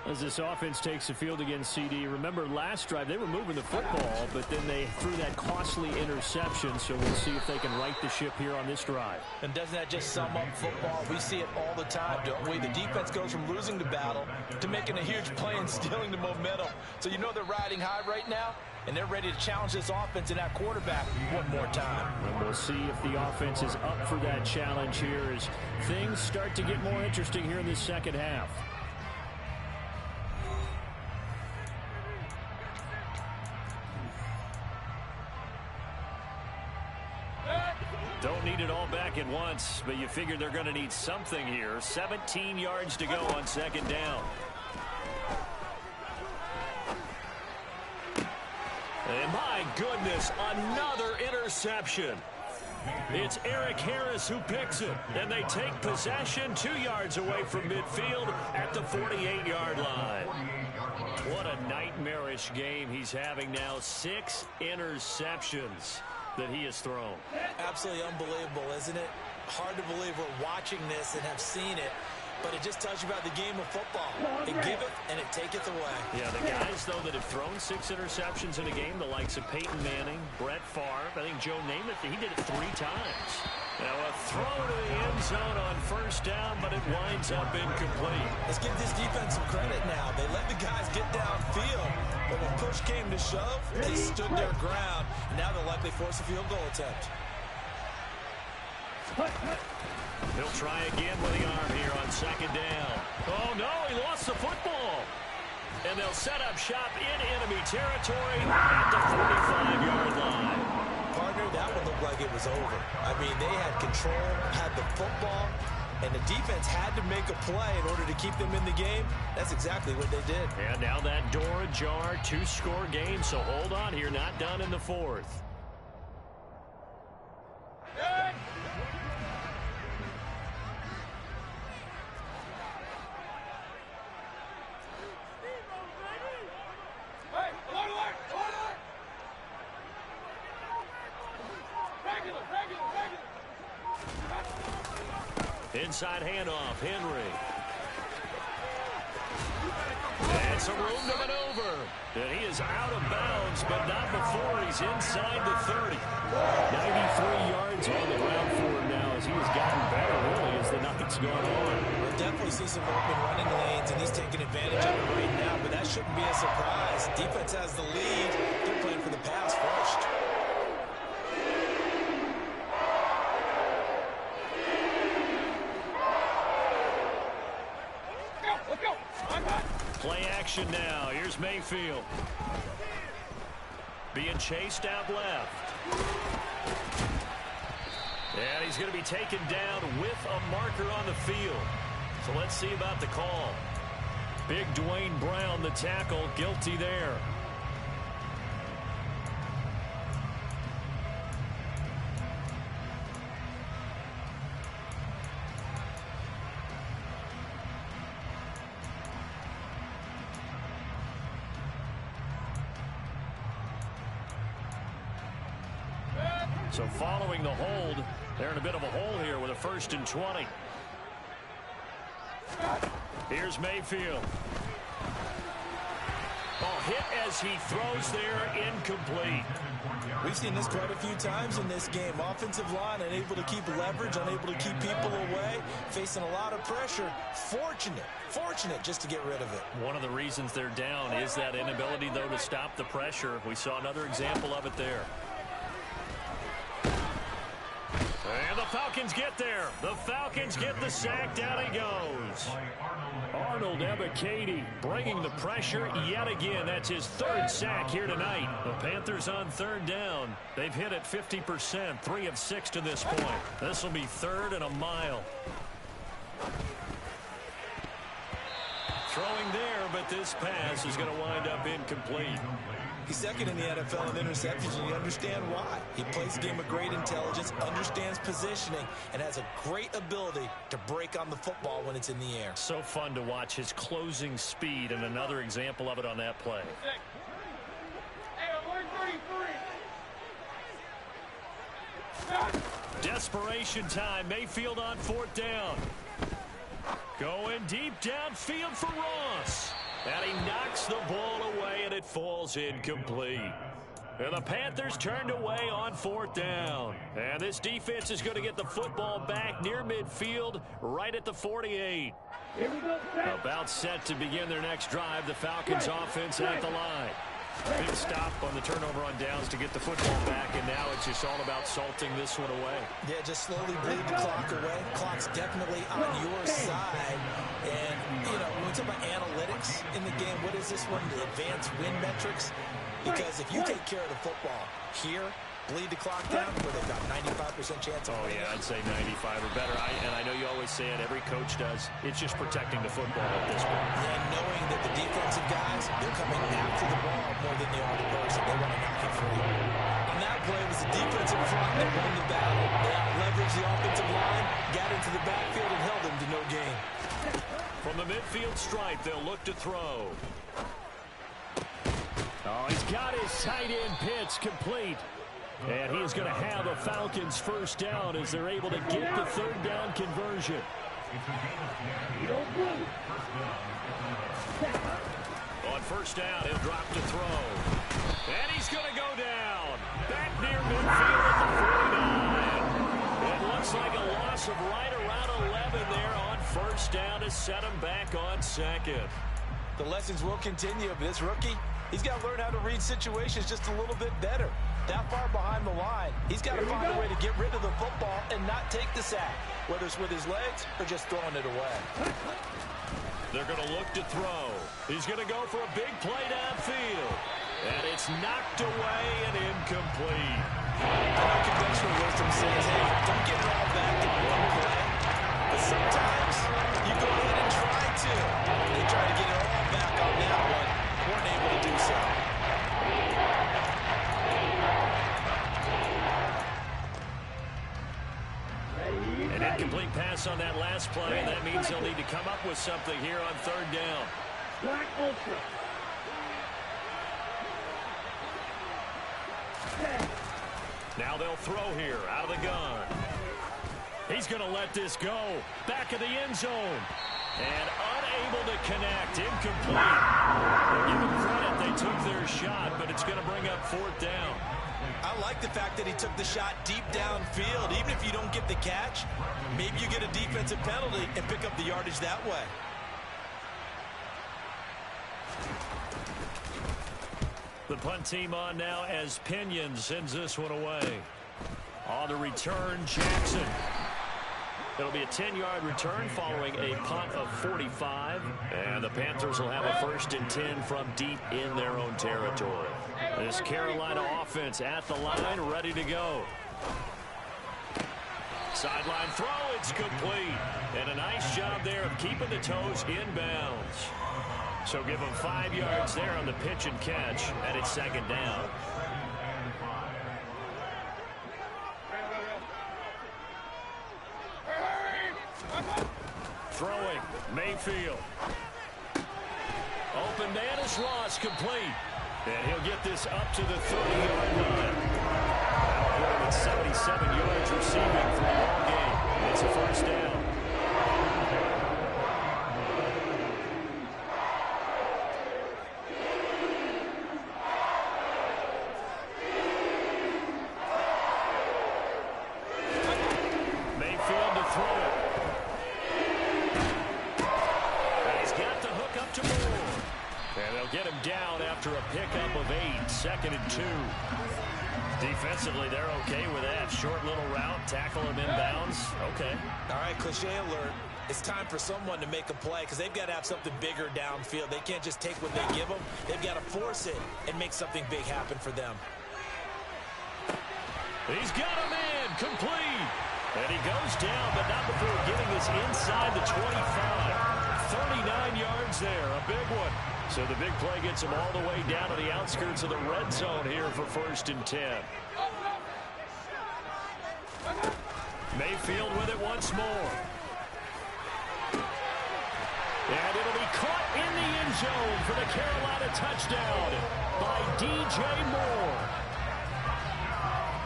As this offense takes the field against CD, remember last drive they were moving the football, but then they threw that costly interception, so we'll see if they can right the ship here on this drive. And doesn't that just sum up football? We see it all the time, don't we? The defense goes from losing the battle to making a huge play and stealing the momentum. So you know they're riding high right now, and they're ready to challenge this offense and that quarterback one more time. And we'll see if the offense is up for that challenge here as things start to get more interesting here in this 2nd half. Don't need it all back at once, but you figure they're going to need something here. 17 yards to go on 2nd down. And my goodness, another interception. It's Eric Harris who picks it, and they take possession 2 yards away from midfield at the 48-yard line. What a nightmarish game he's having now. 6 interceptions that he has thrown. Absolutely unbelievable, isn't it? Hard to believe we're watching this and have seen it, but it just tells you about the game of football. It giveth and it taketh away. Yeah, the guys, though, that have thrown 6 interceptions in a game, the likes of Peyton Manning, Brett Favre, I think Joe Namath, he did it 3 times. Now a throw to the end zone on 1st down, but it winds up incomplete. Let's give this defense some credit now. They let the guys get downfield, but when push came to shove, they stood their ground. And now they'll likely force a field goal attempt. He'll try again with the arm here on 2nd down. Oh, no, he lost the football. And they'll set up shop in enemy territory at the 45-yard line. Partner, that one looked like it was over. I mean, they had control, had the football, and the defense had to make a play in order to keep them in the game. That's exactly what they did. And now that door ajar, 2-score game, so hold on here, not done in the 4th. Inside handoff, Henry. And Some room to maneuver. And he is out of bounds, but not before he's inside the 30. 93 yards on the ground for him now as he has gotten better, really, as the night's gone on. We'll definitely see some open running lanes, and he's taking advantage of it right now, but that shouldn't be a surprise. Defense has the lead. They're playing for the pass first. Play action now. Here's Mayfield. Being chased out left. And he's going to be taken down with a marker on the field. So let's see about the call. Big Dwayne Brown, the tackle, guilty there. So following the hold, they're in a bit of a hole here with a 1st and 20. Here's Mayfield. Ball hit as he throws there, incomplete. We've seen this quite a few times in this game. Offensive line unable to keep leverage, unable to keep people away, facing a lot of pressure. Fortunate just to get rid of it. One of the reasons they're down is that inability, though, to stop the pressure. We saw another example of it there. And the Falcons get there. The Falcons get the sack. Down he goes. Arnold Ebiketie bringing the pressure yet again. That's his 3rd sack here tonight. The Panthers on 3rd down. They've hit it 50%, 3 of 6 to this point. This will be 3rd and a mile. Throwing there, but this pass is going to wind up incomplete. He's 2nd in the NFL in interceptions, and you understand why. He plays a game with great intelligence, understands positioning, and has a great ability to break on the football when it's in the air. So fun to watch his closing speed, and another example of it on that play. Desperation time. Mayfield on 4th down. Going deep downfield for Ross. And he knocks the ball away, and it falls incomplete. And the Panthers turned away on 4th down. And this defense is going to get the football back near midfield, right at the 48. About set to begin their next drive. The Falcons offense at the line. Big stop on the turnover on downs to get the football back, and now it's just all about salting this one away. Yeah, just slowly bleed the clock away. Clock's definitely on your side. And, you know, when we talk about analytics in the game, what is this one? The advanced win metrics? Because if you take care of the football here, bleed the clock down, where they've got 95% chance of winning. Yeah, I'd say 95 or better. And I know you always say it, every coach does. It's just protecting the football at this point. Yeah, knowing that the defensive guys, they're coming after the ball more than they are the person. They want to knock it free. On that play, it was the defensive front that won the battle. They out-leveraged the offensive line, got into the backfield, and held them to no gain. From the midfield stripe, they'll look to throw. Oh, he's got his tight end pitch complete. And he is going to have a Falcons 1st down as they're able to get the 3rd down conversion. On 1st down, he'll drop to throw. And he's going to go down. Back near midfield at the 49. It looks like a loss of right around 11 there on 1st down to set him back on 2nd. The lessons will continue, but this rookie, he's got to learn how to read situations just a little bit better. That far behind the line, he's got to find a way to get rid of the football and not take the sack, whether it's with his legs or just throwing it away. They're going to look to throw. He's going to go for a big play downfield. And it's knocked away and incomplete. I know conventional wisdom says, hey, don't get it all back in one play. But sometimes you go ahead and try to. They try to get it all back on that one. Weren't able to do so. An incomplete pass on that last play, and that means they'll need to come up with something here on 3rd down. Black Ultra. Now they'll throw here out of the gun. He's going to let this go. Back of the end zone. And unable to connect. Incomplete. Give them credit. They took their shot, but it's going to bring up 4th down. I like the fact that he took the shot deep downfield. Even if you don't get the catch, maybe you get a defensive penalty and pick up the yardage that way. The punt team on now as Pinion sends this one away. On the return, Jackson. It'll be a 10-yard return following a punt of 45. And the Panthers will have a 1st and 10 from deep in their own territory. This Carolina offense at the line, ready to go. Sideline throw, it's complete. And a nice job there of keeping the toes inbounds. So give them 5 yards there on the pitch and catch, and it's 2nd down. Throwing, Mayfield. Open man is lost, complete. And he'll get this up to the 30-yard line. Now with 77 yards receiving for a long game. It's a 1st down. Mayfield to throw it. And he's got the hook up to Moore. And they'll get him down after a pickup of 8, 2nd and 2. Defensively, they're okay with that. Short little route, tackle him inbounds. Okay. All right, cliche alert. It's time for someone to make a play because they've got to have something bigger downfield. They can't just take what they give them. They've got to force it and make something big happen for them. He's got him in, complete. And he goes down, but not before getting this inside the 25. 39 yards there, a big one. So the big play gets him all the way down to the outskirts of the red zone here for 1st and 10. Mayfield with it once more. And it'll be caught in the end zone for the Carolina touchdown by DJ Moore.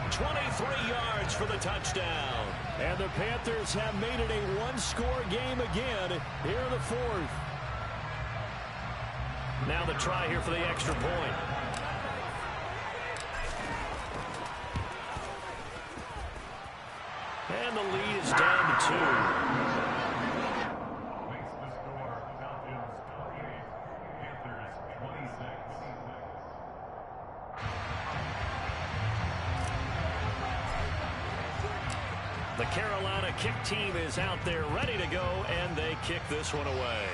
23 yards for the touchdown. And the Panthers have made it a one-score game again here in the 4th. Now the try here for the extra point. And the lead is down to 2. The Carolina kick team is out there ready to go, and they kick this one away.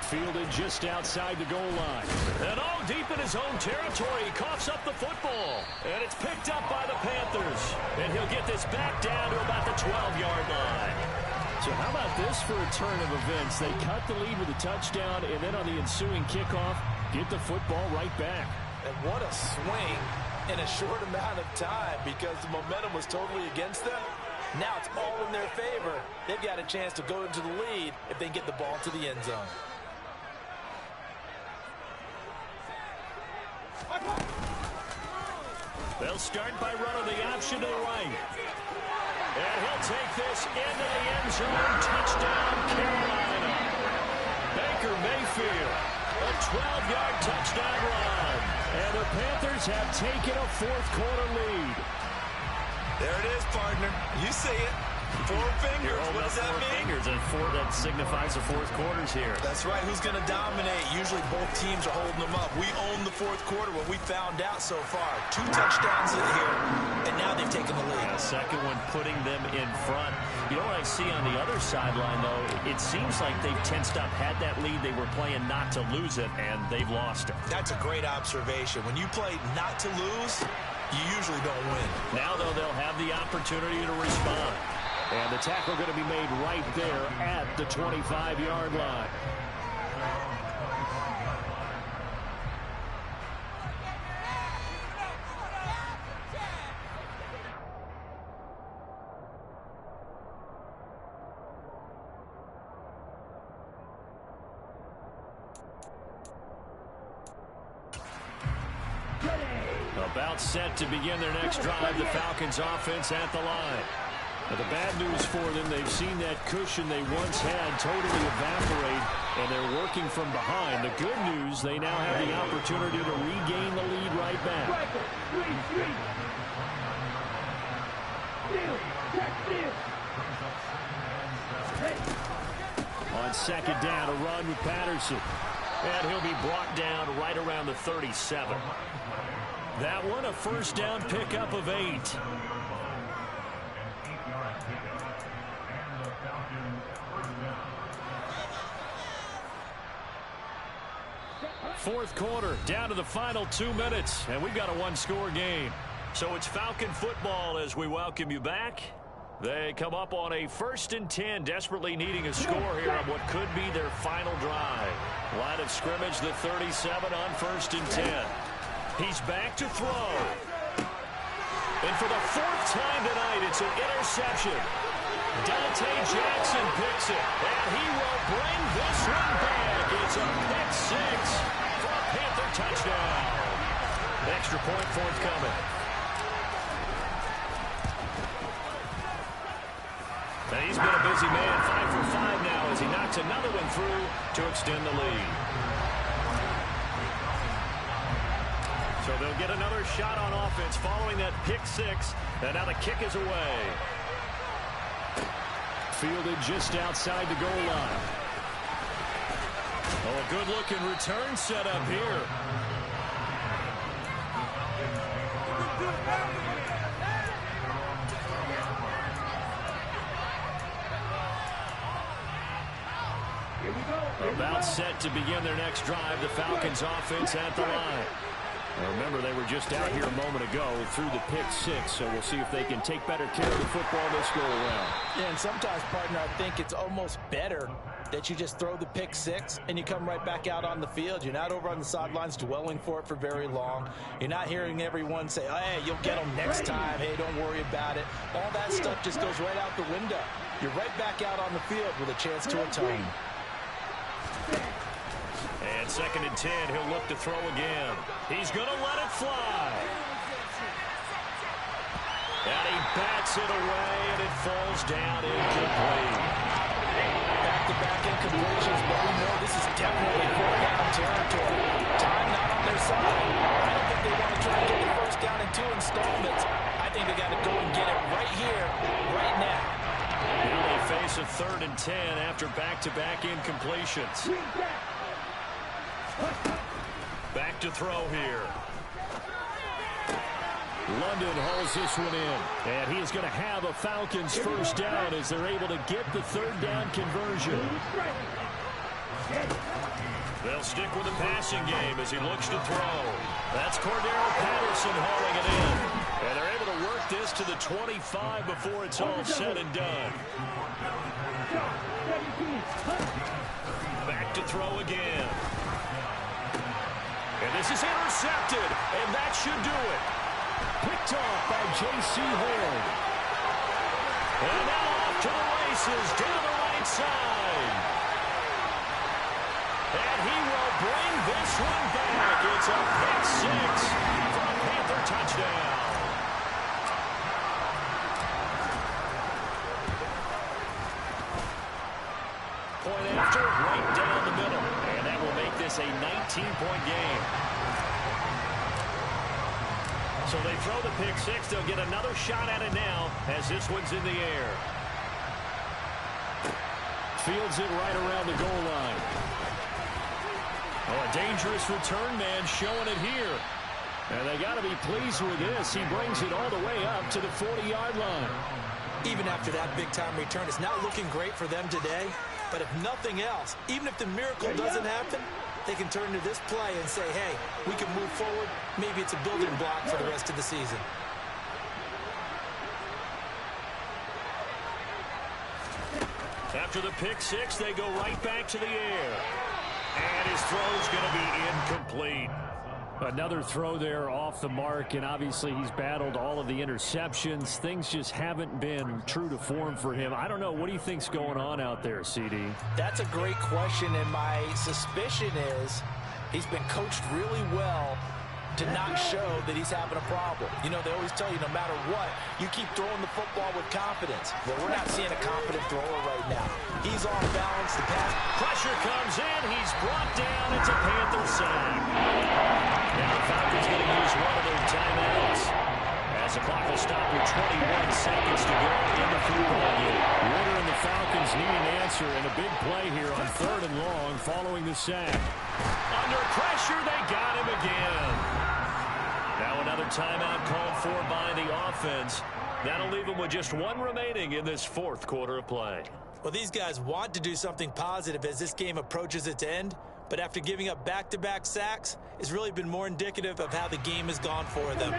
Fielded just outside the goal line. And all deep in his own territory, he coughs up the football. And it's picked up by the Panthers. And he'll get this back down to about the 12-yard line. So how about this for a turn of events? They cut the lead with a touchdown, and then on the ensuing kickoff, get the football right back. And what a swing in a short amount of time because the momentum was totally against them. Now it's all in their favor. They've got a chance to go into the lead if they get the ball to the end zone. They'll start by running the option to the right. And he'll take this into the end zone. Touchdown, Carolina. Baker Mayfield, a 12-yard touchdown run. And the Panthers have taken a 4th quarter lead. There it is, partner. You see it. 4 fingers. What does that mean? Fingers, and 4, that signifies the 4th quarter's here. That's right. Who's going to dominate? Usually both teams are holding them up. We own the 4th quarter, what we found out so far. 2 touchdowns in here, and now they've taken the lead. The second one putting them in front. You know what I see on the other sideline, though? It seems like they've tensed up. Had that lead, they were playing not to lose it, and they've lost it. That's a great observation. When you play not to lose, you usually don't win. Now, though, they'll have the opportunity to respond. And the tackle going to be made right there at the 25-yard line. About set to begin their next drive, the Falcons offense at the line. Now, the bad news for them, they've seen that cushion they once had totally evaporate, and they're working from behind. The good news, they now have the opportunity to regain the lead right back. On second down, a run with Patterson. And he'll be brought down right around the 37. That one, a first down pickup of 8. Fourth quarter, down to the final 2 minutes, and we've got a one-score game. So it's Falcon football as we welcome you back. They come up on a 1st and 10, desperately needing a score here on what could be their final drive. Line of scrimmage, the 37 on 1st and 10. He's back to throw. And for the 4th time tonight, it's an interception. Dante Jackson picks it, and he will bring this one back. It's a pick 6 for a Panther touchdown. Extra point forthcoming. And he's been a busy man, 5 for 5 now as he knocks another one through to extend the lead. So they'll get another shot on offense following that pick 6, and now the kick is away. Fielded just outside the goal line. Oh, a good-looking return set up here. About set to begin their next drive, the Falcons offense at the line. Now remember, they were just out here a moment ago through the pick 6, so we'll see if they can take better care of the football this go around. Yeah, and sometimes, partner, I think it's almost better that you just throw the pick 6 and you come right back out on the field. You're not over on the sidelines dwelling for it for very long. You're not hearing everyone say, hey, you'll get them next time. Hey, don't worry about it. All that stuff just goes right out the window. You're right back out on the field with a chance to atone. And 2nd and 10, he'll look to throw again. He's going to let it fly. And he bats it away, and it falls down incomplete. Back-to-back incompletions, but we know this is definitely fourth down territory. Time not on their side. I don't think they want to try and get the first down in 2 installments. I think they got to go and get it right here, right now. Now they face a 3rd and 10 after back-to-back incompletions. Back to throw here. London hauls this one in, and he is going to have a Falcons first down as they're able to get the 3rd down conversion. They'll stick with the passing game as he looks to throw. That's Cordero Patterson hauling it in. And they're able to work this to the 25 before it's all said and done. Back to throw again. And this is intercepted, and that should do it. Picked off by J.C. Horn. And now off to the races down the right side. And he will bring this one back. It's a pick 6 for a Panther touchdown. Point after, right down the middle. And that will make this a 19-point game. So they throw the pick 6. They'll get another shot at it now as this one's in the air. Fields it right around the goal line. Oh, a dangerous return man showing it here. And they got to be pleased with this. He brings it all the way up to the 40-yard line. Even after that big-time return, it's not looking great for them today. But if nothing else, even if the miracle doesn't happen, they can turn to this play and say, hey, we can move forward. Maybe it's a building block for the rest of the season. After the pick 6, they go right back to the air. And his throw's going to be incomplete. Another throw there off the mark, and obviously he's battled all of the interceptions. Things just haven't been true to form for him. I don't know. What do you think's going on out there, CD? That's a great question, and my suspicion is he's been coached really well to not show that he's having a problem. You know, they always tell you no matter what, you keep throwing the football with confidence. Well, we're not seeing a confident thrower right now. He's off balance. The pass. Pressure comes in. He's brought down. It's a Panther sack. Now the Falcons going to use one of their timeouts, as the clock will stop with 21 seconds to go in the football game. Warner and the Falcons need an answer, and a big play here on 3rd and long following the sack. Under pressure, they got him again. Now another timeout called for by the offense. That'll leave them with just one remaining in this 4th quarter of play. Well, these guys want to do something positive as this game approaches its end, but after giving up back-to-back sacks, it's really been more indicative of how the game has gone for them.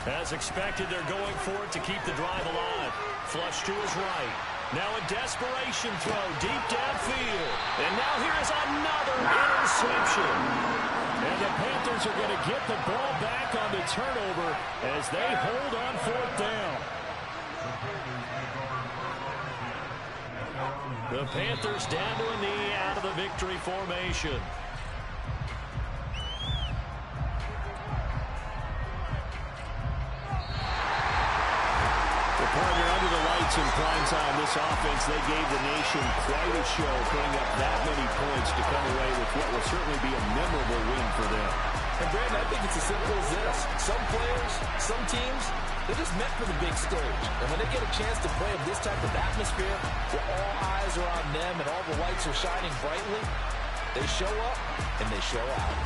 As expected, they're going for it to keep the drive alive. Flush to his right. Now a desperation throw deep downfield. And now here is another interception. And the Panthers are going to get the ball back on the turnover as they hold on 4th down. The Panthers down to a knee out of the victory formation. Under the lights in prime time, this offense, they gave the nation quite a show, putting up that many points to come away with what will certainly be a memorable win for them. And Brandon, I think it's as simple as this. Some players, some teams, they're just meant for the big stage. And when they get a chance to play in this type of atmosphere, where all eyes are on them and all the lights are shining brightly, they show up and they show out.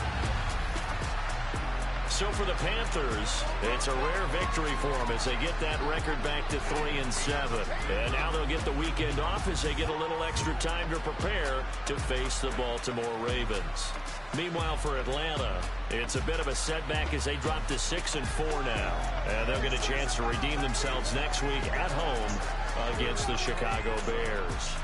So for the Panthers, it's a rare victory for them as they get that record back to 3-7. And now they'll get the weekend off as they get a little extra time to prepare to face the Baltimore Ravens. Meanwhile, for Atlanta, it's a bit of a setback as they drop to 6-4 now. And they'll get a chance to redeem themselves next week at home against the Chicago Bears.